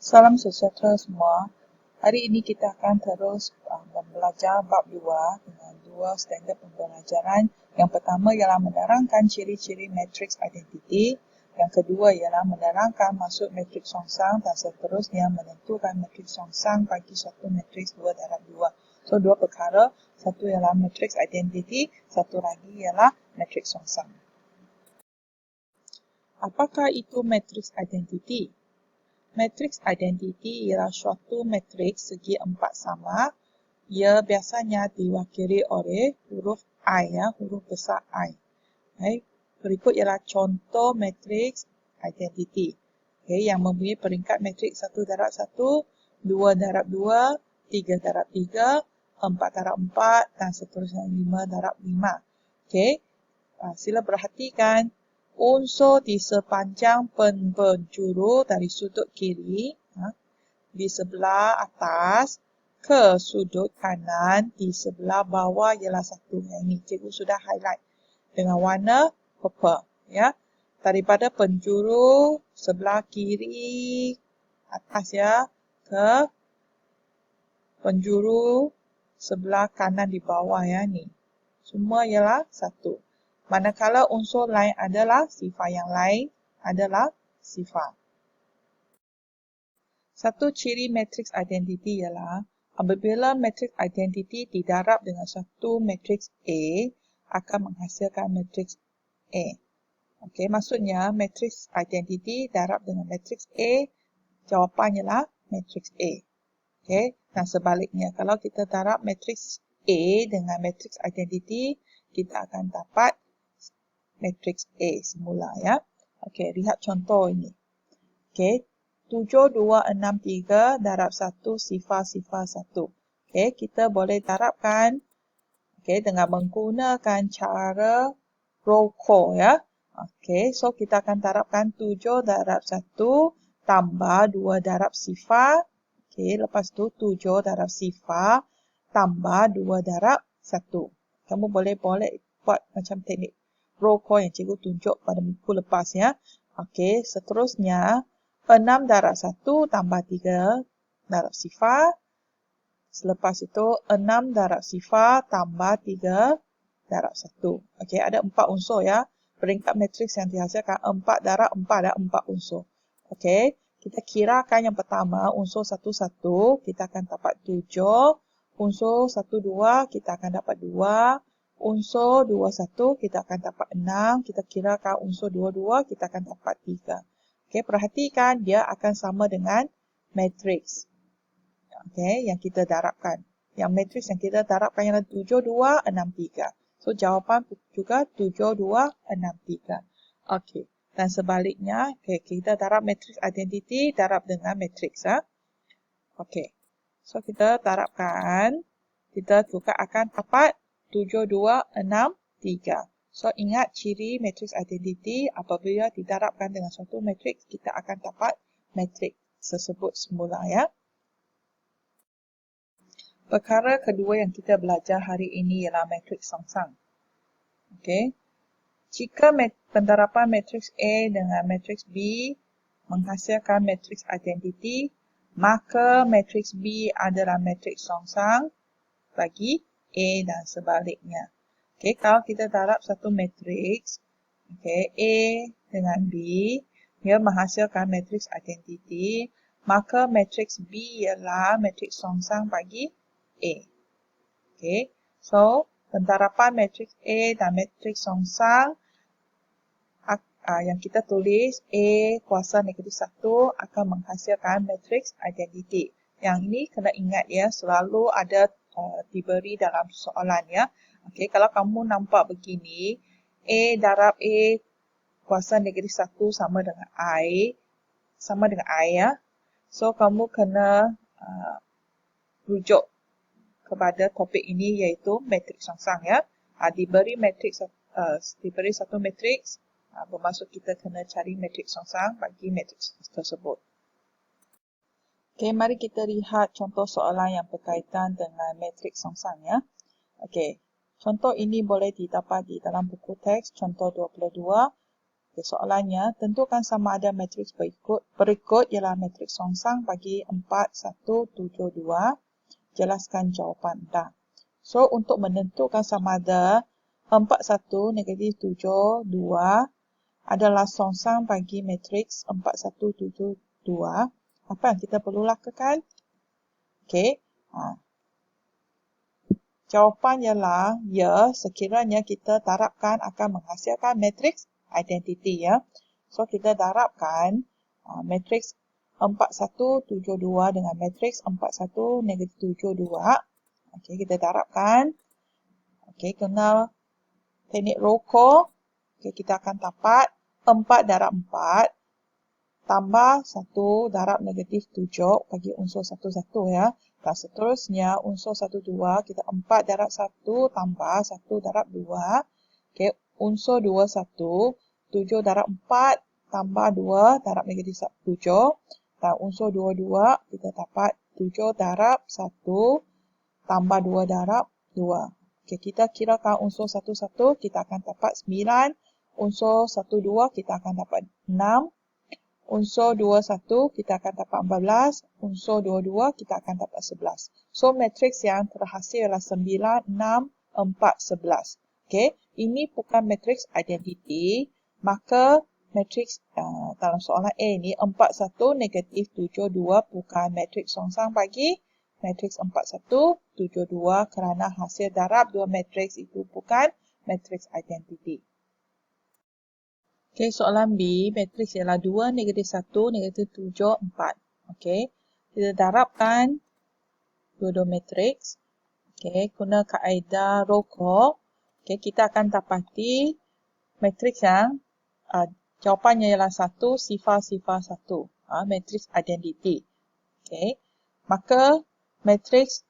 Salam sejahtera semua. Hari ini kita akan terus belajar bab 2 dengan dua standard pembelajaran. Yang pertama ialah menerangkan ciri-ciri matriks identiti. Yang kedua ialah menerangkan maksud matriks songsang dan seterusnya menentukan matriks songsang bagi suatu matriks 2 darab 2. So, dua perkara. Satu ialah matriks identiti, satu lagi ialah matriks songsang. Apakah itu matriks identiti? Matriks identiti ialah suatu matriks segi empat sama. Ia biasanya diwakili oleh huruf I, huruf besar I. Berikut ialah contoh matriks identiti. Yang mempunyai peringkat matriks 1 darab 1, 2 darab 2, 3 darab 3, 4 darab 4 dan seterusnya 5 darab 5. Sila perhatikan unsur di sepanjang penjuru dari sudut kiri di sebelah atas ke sudut kanan di sebelah bawah ialah satu. Yang ini cikgu sudah highlight dengan warna purple. Daripada penjuru sebelah kiri atas ke penjuru sebelah kanan di bawah ni. Semua ialah satu. Manakala unsur lain adalah sifar yang lain adalah sifar. Satu ciri matriks identiti ialah apabila matriks identiti didarab dengan satu matriks A akan menghasilkan matriks A. Maksudnya matriks identiti darab dengan matriks A, jawapannya ialah matriks A. Dan sebaliknya, kalau kita darab matriks A dengan matriks identiti, kita akan dapat matriks A semula lihat contoh ini. 7, 2, 6, 3 darab 1 sifar 1. Kita boleh darabkan dengan menggunakan cara roll call so kita akan darabkan 7 darab 1 tambah 2 darab sifar. Lepas tu 7 darab sifar tambah 2 darab 1. Kamu boleh buat macam teknik roll call yang cikgu tunjuk pada minggu lepas seterusnya 6 darab 1 tambah 3 darab sifar. Selepas itu 6 darab sifar tambah 3 darab 1. Ada 4 unsur Peringkat matriks yang dihasilkan 4 darab 4 ada 4 unsur. Kita kirakan yang pertama unsur 1, 1 kita akan dapat 7. Unsur 1, 2 kita akan dapat 2. Unsur 2, 1 kita akan dapat 6. Kita kirakan unsur 2, 2 kita akan dapat 3. Perhatikan dia akan sama dengan matriks yang kita darabkan. Yang matriks yang kita darabkan ialah 7, 2, 6, 3. So jawapan juga 7, 2, 6, 3. Dan sebaliknya kita darab matriks identiti darab dengan matriks So kita darabkan, kita juga akan dapat 7, 2, 6, 3. So ingat ciri matriks identiti apabila didarabkan dengan suatu matriks kita akan dapat matriks tersebut semula Perkara kedua yang kita belajar hari ini ialah matriks songsang. Jika pendarapan matriks A dengan matriks B menghasilkan matriks identiti, maka matriks B adalah matriks songsang bagi A dan sebaliknya. Kalau kita darab satu matriks A dengan B, ia menghasilkan matriks identiti, maka matriks B ialah matriks songsang bagi A. So, pendarapan matriks A dan matriks songsang yang kita tulis A kuasa negatif 1 akan menghasilkan matriks identiti. Yang ini kena ingat selalu ada diberi dalam soalan kalau kamu nampak begini, A darab A kuasa negatif 1 sama dengan I. So, kamu kena rujuk kepada topik ini iaitu matriks songsang Diberi satu matriks, bermaksud kita kena cari matriks songsang bagi matriks tersebut. Mari kita lihat contoh soalan yang berkaitan dengan matriks songsang Contoh ini boleh didapat di dalam buku teks contoh 22. Okay, soalannya, tentukan sama ada matriks berikut ialah matriks songsang bagi 4, 1, 7, 2. Jelaskan jawapan anda. So, untuk menentukan sama ada 4, 1, negatif 7, 2 adalah songsang bagi matriks 4, 1, 7, 2. Apa yang kita perlu lakukan? Okay. Jawapan ialah ya, sekiranya kita darabkan akan menghasilkan matriks identiti ya. So kita darabkan matriks 4172 dengan matriks 41 negatif 72. Okey, kita darabkan. Okey, kenal teknik rokok. Okey, kita akan dapat 4 darab 4 tambah 1 darab negatif 7 bagi unsur 1 ya. Dan seterusnya unsur 1 2 kita 4 darab 1 tambah 1 darab 2. Okey, unsur 2 1 7 darab 4 tambah 2 darab negatif 7. Dan unsur 2 2 kita dapat 7 darab 1 tambah 2 darab 2. Okey, kita kirakan unsur 1 1 kita akan dapat 9. Unsur 1 2 kita akan dapat 6. Unsur 21 kita akan dapat 14, unsur 22 kita akan dapat 11. So, matriks yang terhasil adalah 9, 6, 4, 11. Okay, ini bukan matriks identiti, maka matriks dalam soalan A ini 4, 1, negatif 7, 2 bukan matriks songsang bagi matriks 4, 1, 7, 2 kerana hasil darab dua matriks itu bukan matriks identiti. Okey, soalan B, matriks ialah 2, negatif 1, negatif 7, 4. Okey, kita darabkan dua-dua matriks. Okey, guna kaedah rokok. Okey, kita akan dapati matriks yang jawapannya ialah 1, sifar, sifar, 1. Matriks identiti. Okey, maka matriks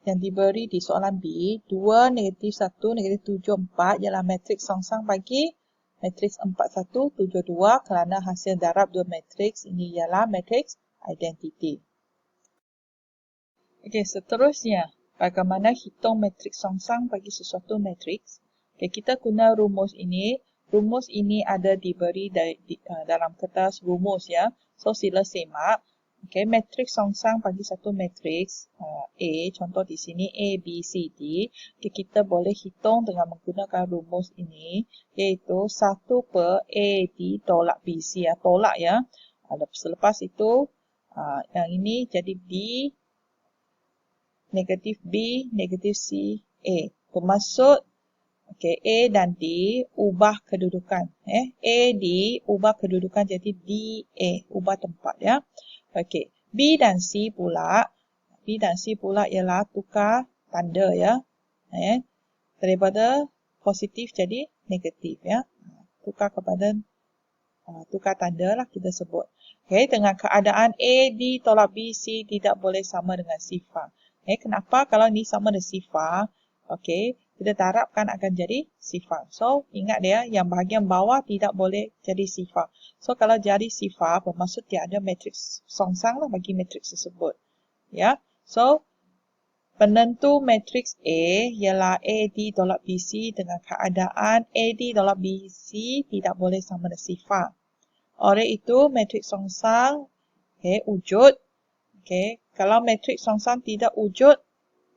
yang diberi di soalan B, 2, negatif 1, negatif 7, 4 ialah matriks songsang bagi matriks 4, 1, 7, 2 kerana hasil darab dua matriks ini ialah matriks identiti. Okey, seterusnya, bagaimana hitung matriks songsang bagi sesuatu matriks? Okey, kita guna rumus ini. Rumus ini ada diberi dalam kertas rumus ya. So, sila semak. Okey, matriks songsang bagi satu matriks A, contoh di sini A, B, C, D. Okay, kita boleh hitung dengan menggunakan rumus ini, iaitu 1 per A, D tolak B, C. Tolak ya. Selepas itu, yang ini jadi B, negatif B, negatif C, A. Bermaksud, okay, A dan D ubah kedudukan. A, D ubah kedudukan jadi D, A. Ubah tempat ya. Okey, B dan C pula ialah tukar tanda ya. Daripada positif jadi negatif ya. Tukar tanda lah kita sebut. Okey, dengan keadaan A, D tolak B, C tidak boleh sama dengan sifar. Kenapa? Kalau ni sama dengan sifar, okey, kita darabkan akan jadi sifar. So, ingat dia, yang bahagian bawah tidak boleh jadi sifar. So, kalau jadi sifar, bermaksud tiada matriks songsang lah bagi matriks tersebut. Ya, so, penentu matriks A ialah AD tolak BC dengan keadaan AD tolak BC tidak boleh sama dengan sifar. Oleh itu, matriks songsang wujud. Kalau matriks songsang tidak wujud,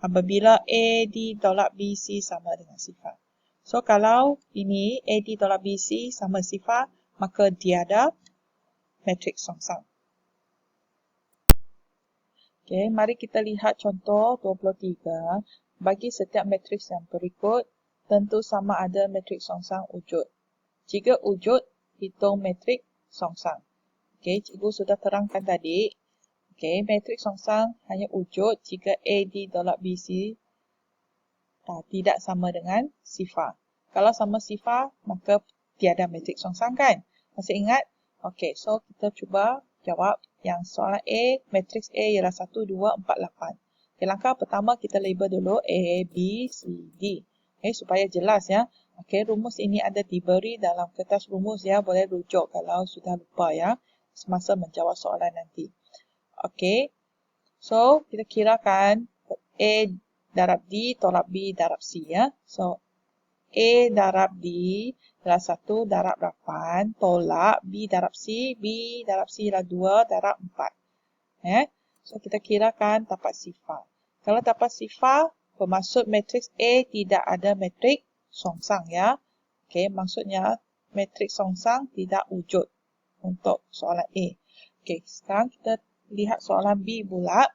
apabila AD tolak BC sama dengan sifar. So, kalau ini AD tolak BC sama sifar, maka tiada matriks songsang. Okay, mari kita lihat contoh 23. Bagi setiap matriks yang berikut, tentu sama ada matriks songsang wujud. Jika wujud, hitung matriks songsang. Okay, cikgu sudah terangkan tadi. Okay, matriks songsang hanya wujud jika AD tolak BC tidak sama dengan sifar. Kalau sama sifar, maka tiada matriks songsang kan? Masih ingat? Okey, so kita cuba jawab yang soalan A, matriks A ialah 1, 2, 4, 8. Okay, langkah pertama kita label dulu A, B, C, D. Okay, supaya jelas ya. Okey, rumus ini ada diberi dalam kertas rumus ya. Boleh rujuk kalau sudah lupa ya. Semasa menjawab soalan nanti. Okey, so kita kirakan A darab D tolak B darab C ya. So, A darab D ialah 1 darab 8 tolak B darab C. B darab C ialah 2 darab 4. So, kita kirakan tapat sifar. Kalau tapat sifar, bermaksud matriks A tidak ada matriks songsang ya. Okey, maksudnya matriks songsang tidak wujud untuk soalan A. Okey, sekarang kita lihat soalan B pula.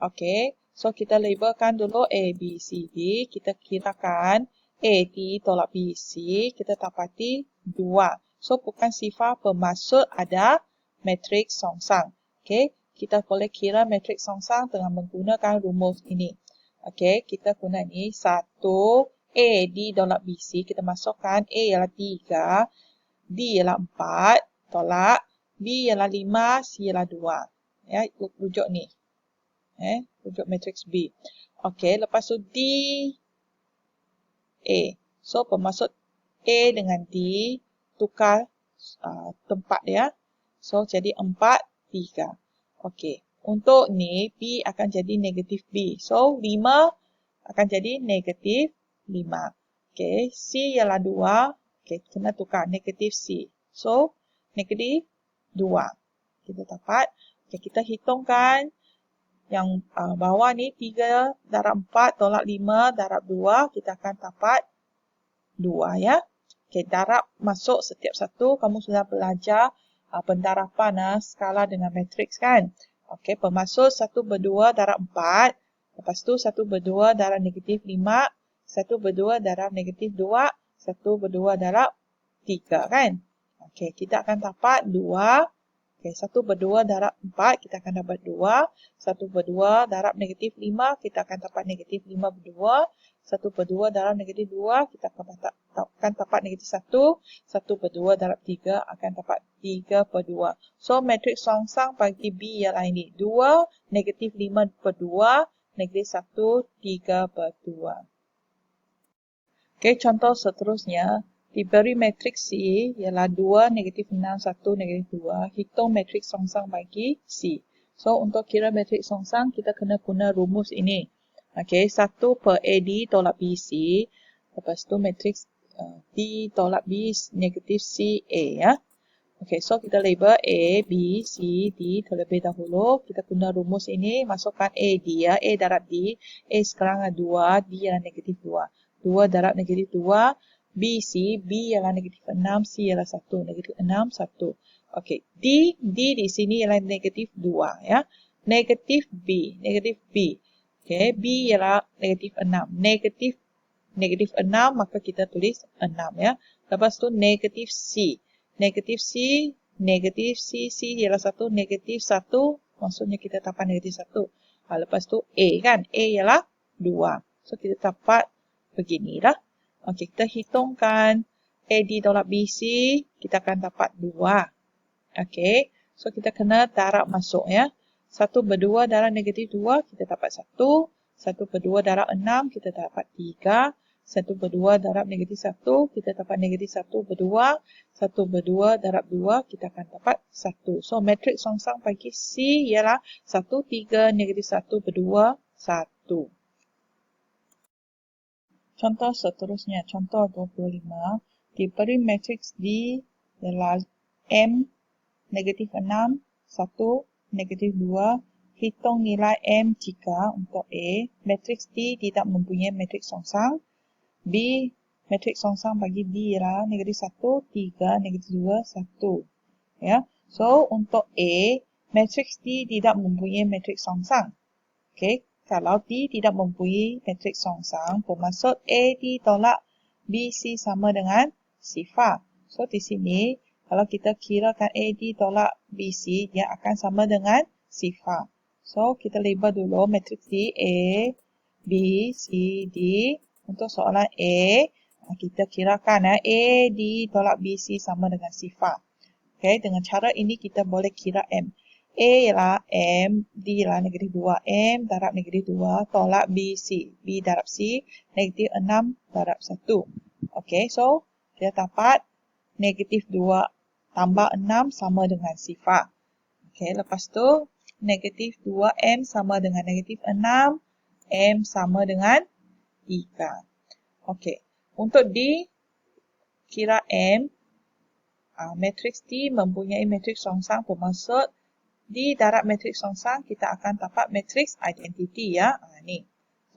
Okey, so kita labelkan dulu A, B, C, D. Kita kirakan A, D tolak B, C. Kita dapati 2. So, bukan sifar bermaksud ada matriks songsang. Okey, kita boleh kira matriks songsang dengan menggunakan rumus ini. Okey, kita guna ini 1 A, D tolak B, C. Kita masukkan A ialah 3, D ialah 4, tolak B ialah 5, C ialah 2. Ya, rujuk ni. Rujuk matriks B. Okey, lepas tu D, A. So, bermaksud A dengan D tukar tempat dia. So, jadi 4, 3. Okey, untuk ni B akan jadi negatif B. So, 5 akan jadi negatif 5. Okey, C ialah 2. Okey, kena tukar negatif C. So, negatif 2. Kita dapat. Okey, kita hitungkan yang bawah ni 3 darab 4 tolak 5 darab 2. Kita akan dapat 2 ya. Okey, darab masuk setiap satu. Kamu sudah belajar pendarapan skala dengan matriks kan. Okey, bermaksud 1 ber-2 darab 4. Lepas tu 1 ber-2 darab negatif 5. 1 ber-2 darab negatif 2. 1 ber-2 darab 3 kan. Okey, kita akan dapat 2. Okey, 1 ber-2 darab 4, kita akan dapat 2. 1 ber-2 darab negatif 5, kita akan dapat negatif 5 ber-2. 1 ber-2 darab negatif 2, kita akan dapat negatif 1. 1 ber-2 darab 3, akan dapat 3 per 2. So, matriks songsang bagi B ialah ini. 2, negatif 5 per 2, negatif 1, 3 per 2. Okey, contoh seterusnya. Diberi matriks C ialah 2, negatif 6, 1, negatif 2. Hitung matriks songsang bagi C. So, untuk kira matriks songsang, kita kena guna rumus ini. Okey, 1 per AD tolak BC. Lepas tu matriks D tolak B negatif C A ya. Okey, so kita label A, B, C, D terlebih dahulu. Kita guna rumus ini, masukkan A, D ya. A darab D. A sekarang 2, D ialah negatif 2. 2 darab negatif 2. B, C, B ialah negatif 6, C ialah 1. Negatif 6, 1. Okey, D di sini ialah negatif 2 ya. Negatif B, negatif B. Okey, B ialah negatif 6. Negatif 6, maka kita tulis 6 ya. Lepas tu negatif C. Negatif C, negatif C, C ialah 1, negatif 1, maksudnya kita dapat negatif 1. Lepas tu A kan, A ialah 2. So, kita dapat beginilah. Okey, kita hitungkan AD tolak BC, kita akan dapat 2. Okey, so kita kena darab masuk ya. 1 ber-2 darab negatif 2, kita dapat 1. 1 ber-2 darab 6, kita dapat 3. 1 ber-2 darab negatif 1, kita dapat negatif 1 ber-2. 1 ber-2 darab 2, kita akan dapat 1. So, matriks songsang bagi C ialah 1, 3, negatif 1 ber-2, 1. Contoh seterusnya, contoh 25, diberi matriks D ialah M, negatif 6, 1, negatif 2, hitung nilai M jika untuk A, matriks D tidak mempunyai matriks songsang, B, matriks songsang bagi D ialah negatif 1, 3, negatif 2, 1. Ya. So, untuk A, matriks D tidak mempunyai matriks songsang. Okey. Kalau D tidak mempunyai matriks songsang, bermaksud AD tolak BC sama dengan sifar. So, di sini, kalau kita kirakan AD tolak BC, dia akan sama dengan sifar. So, kita label dulu matriks D, A, B, C, D. Untuk soalan A, kita kirakan AD tolak BC sama dengan sifar. Okay, dengan cara ini kita boleh kira M. A ialah M, D ialah negatif 2. M darab negatif 2 tolak BC. B darab C, negatif 6 darab 1. Okey, so kita dapat negatif 2 tambah 6 sama dengan sifar. Okey, lepas tu negatif 2M sama dengan negatif 6. M sama dengan 3. Okey, untuk dikira M, matriks T mempunyai matriks songsang bermaksud di darab matriks songsang kita akan dapat matriks identiti ya. Ni.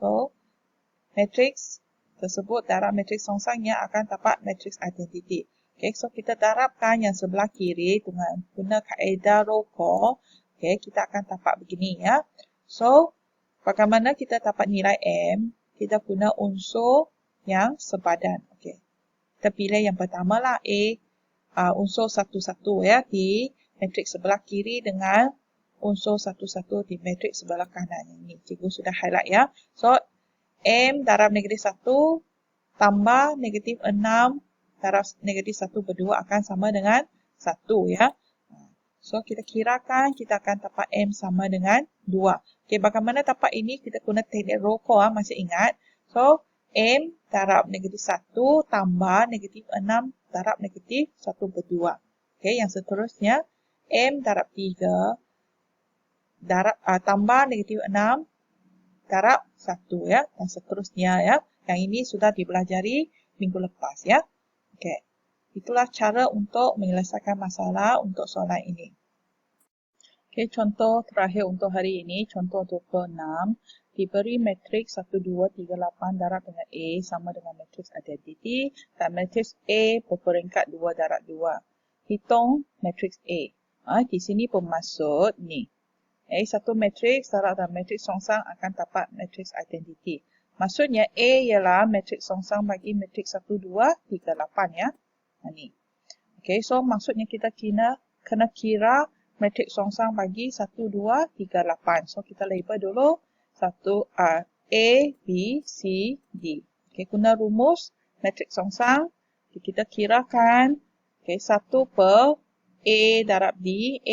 So, matriks tersebut darab matriks songsangnya akan dapat matriks identiti. Okay, so kita darabkan yang sebelah kiri dengan guna kaedah row call. Okay, kita akan dapat begini ya. So, bagaimana kita dapat nilai M? Kita guna unsur yang sepadan. Okay. Kita pilih yang pertama lah A, unsur 1, 1 ya di matriks sebelah kiri dengan unsur 1, 1 di matriks sebelah kanan. Ini cikgu sudah highlight ya. So, M darab negatif 1 tambah negatif 6 darab negatif 1 berdua akan sama dengan 1 ya. So, kita kirakan kita akan dapat M sama dengan 2. Okay, bagaimana dapat ini? Kita guna teknik row call, masih ingat? So, M darab negatif 1 tambah negatif 6 darab negatif 1 berdua. Okay, yang seterusnya, M darab 3 darab, tambah negatif 6 darab 1 ya. Dan seterusnya ya. Yang ini sudah dipelajari minggu lepas ya. Okay. Itulah cara untuk menyelesaikan masalah untuk soalan ini. Okay, contoh terakhir untuk hari ini, contoh 26. Diberi matriks 1, 2, 3, 8 darab dengan A sama dengan matriks identiti dan matriks A berperingkat 2 darab 2. Hitung matriks A. Di sini bermaksud ni. Satu matriks darab dan matriks songsang akan dapat matriks identiti. Maksudnya A ialah matriks songsang bagi matriks 1, 2, 3, 8 ya. Ni. Okay, so maksudnya kita kena kira matriks songsang bagi 1, 2, 3, 8. So, kita label dulu A, B, C, D. Okay, guna rumus matriks songsang. Okay, kita kirakan 1 per A darab D, 1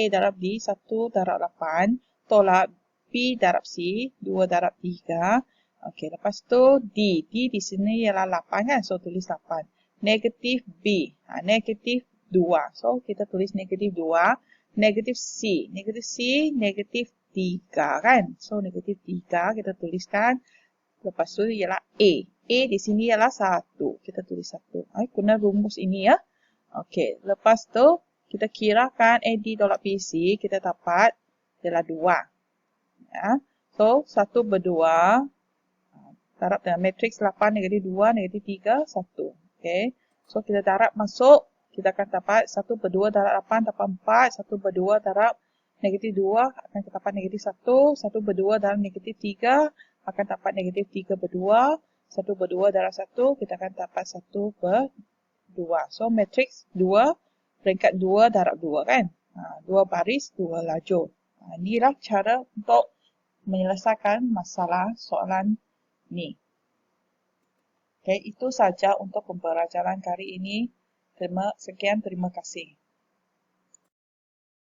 darab 8, tolak B darab C, 2 darab 3. Okay, lepas tu D di sini ialah 8 kan, so tulis 8. Negatif B, negatif 2. So, kita tulis negatif 2. Negatif C, negatif 3 kan. So, negatif 3 kita tuliskan. Lepas tu ialah A. A di sini ialah 1. Kita tulis 1. Guna rumus ini ya. Okey, lepas tu kita kirakan AD tolak BC, kita dapat ialah 2. Ya. So, 1 berdua. Darab dengan matriks 8, negatif 2, negatif 3, 1. Okey. So, kita darab masuk. Kita akan dapat 1 berdua darab 8 dapat 4. 1 berdua darab negatif 2 akan dapat negatif 1. 1 berdua darab negatif 3 akan dapat negatif 3 berdua. 1 berdua darab 1 kita akan dapat 1 berdua. So matriks 2 peringkat 2 darab 2 kan. 2 baris 2 lajur. Inilah cara untuk menyelesaikan masalah soalan ni. Okay, itu saja untuk pembelajaran kali ini. Terima kasih.